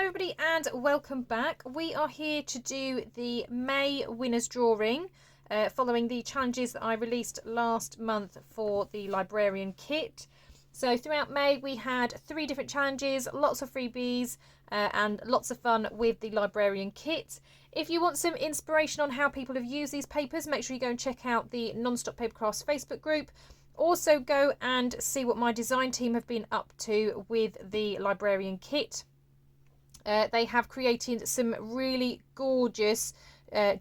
everybody and welcome back. We are here to do the May winners drawing following the challenges that I released last month for the librarian kit. So throughout May we had 3 different challenges, lots of freebies and lots of fun with the librarian kit. If you want some inspiration on how people have used these papers, make sure you go and check out the Non-Stop Papercrafts Facebook group. Also go and see what my design team have been up to with the librarian kit. They have created some really gorgeous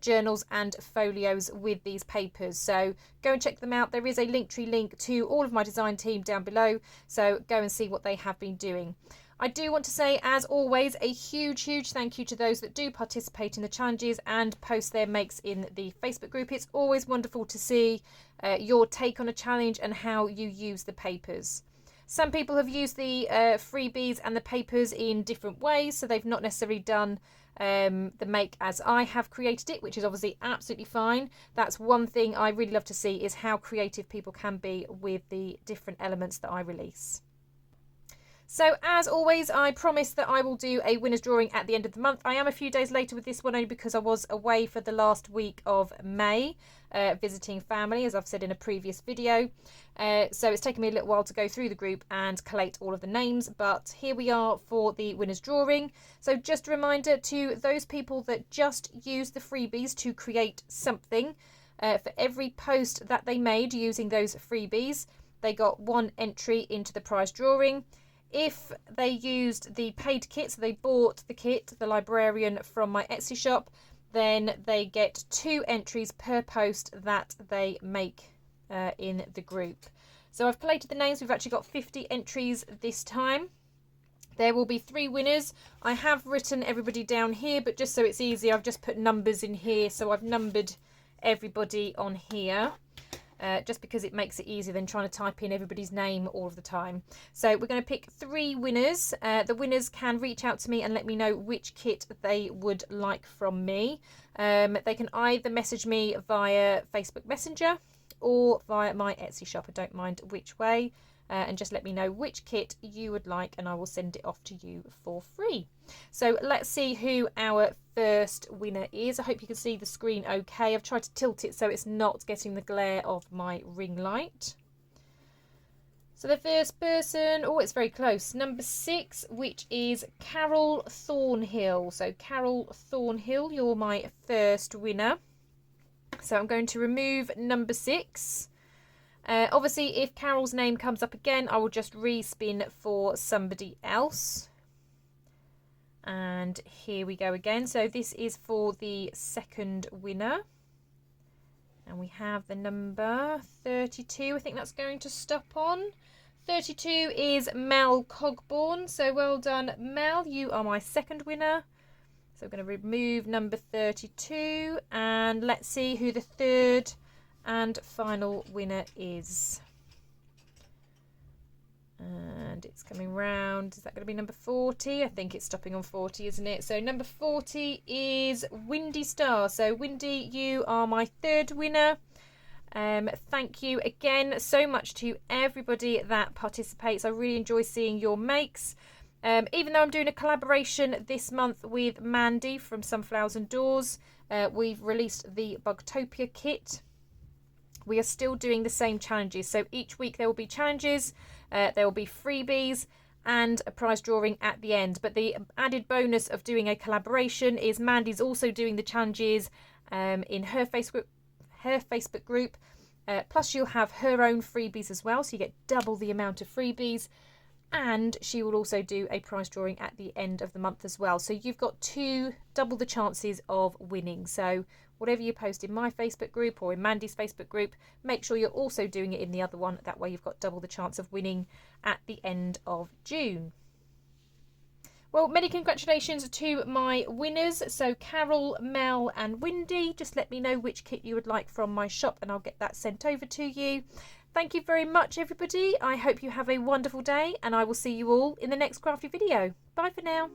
journals and folios with these papers, so go and check them out. There is a Linktree link to all of my design team down below, so go and see what they have been doing. I do want to say, as always, a huge thank you to those that do participate in the challenges and post their makes in the Facebook group. It's always wonderful to see your take on a challenge and how you use the papers. Some people have used the freebies and the papers in different ways, so they've not necessarily done the make as I have created it, which is obviously absolutely fine. That's one thing I really love to see, is how creative people can be with the different elements that I release. So as always, I promise that I will do a winner's drawing at the end of the month. I am a few days later with this one only because I was away for the last week of May visiting family, as I've said in a previous video. So it's taken me a little while to go through the group and collate all of the names, but here we are for the winner's drawing. So just a reminder to those people that just use the freebies to create something, for every post that they made using those freebies, they got 1 entry into the prize drawing. If they used the paid kit, so they bought the kit, the librarian, from my Etsy shop, then they get 2 entries per post that they make in the group. So I've collated the names. We've actually got 50 entries this time. There will be 3 winners. I have written everybody down here, but just so it's easy, I've just put numbers in here. So I've numbered everybody on here. Just because it makes it easier than trying to type in everybody's name all of the time. So we're going to pick 3 winners. The winners can reach out to me and let me know which kit they would like from me. They can either message me via Facebook Messenger or via my Etsy shop. I don't mind which way. And just let me know which kit you would like and I will send it off to you for free. So let's see who our first winner is. I hope you can see the screen okay. I've tried to tilt it so it's not getting the glare of my ring light. So the first person, oh, it's very close, number 6, which is Carol Thornhill. So Carol Thornhill, you're my first winner. So I'm going to remove number 6. Obviously, if Carol's name comes up again, I will just re-spin for somebody else. And here we go again. So this is for the second winner. And we have the number 32. I think that's going to stop on. 32 is Mel Cogborn. So well done, Mel. You are my second winner. So we're going to remove number 32. And let's see who the third and final winner is. And it's coming round. Is that going to be number 40? I think it's stopping on 40, isn't it? So number 40 is Windy Star. So Windy, you are my third winner. Thank you again so much to everybody that participates. I really enjoy seeing your makes. Even though I'm doing a collaboration this month with Mandy from Sunflowers and Doors, we've released the Bugtopia kit. We are still doing the same challenges. So each week there will be challenges, there will be freebies and a prize drawing at the end. But the added bonus of doing a collaboration is Mandy's also doing the challenges in her Facebook group. Plus she'll have her own freebies as well. So you get double the amount of freebies. And she will also do a prize drawing at the end of the month as well. So you've got double the chances of winning. So whatever you post in my Facebook group or in Mandy's Facebook group, make sure you're also doing it in the other one. That way you've got double the chance of winning at the end of June. Well, many congratulations to my winners. So Carol, Mel and Windy, just let me know which kit you would like from my shop and I'll get that sent over to you. Thank you very much, everybody. I hope you have a wonderful day and I will see you all in the next crafty video. Bye for now.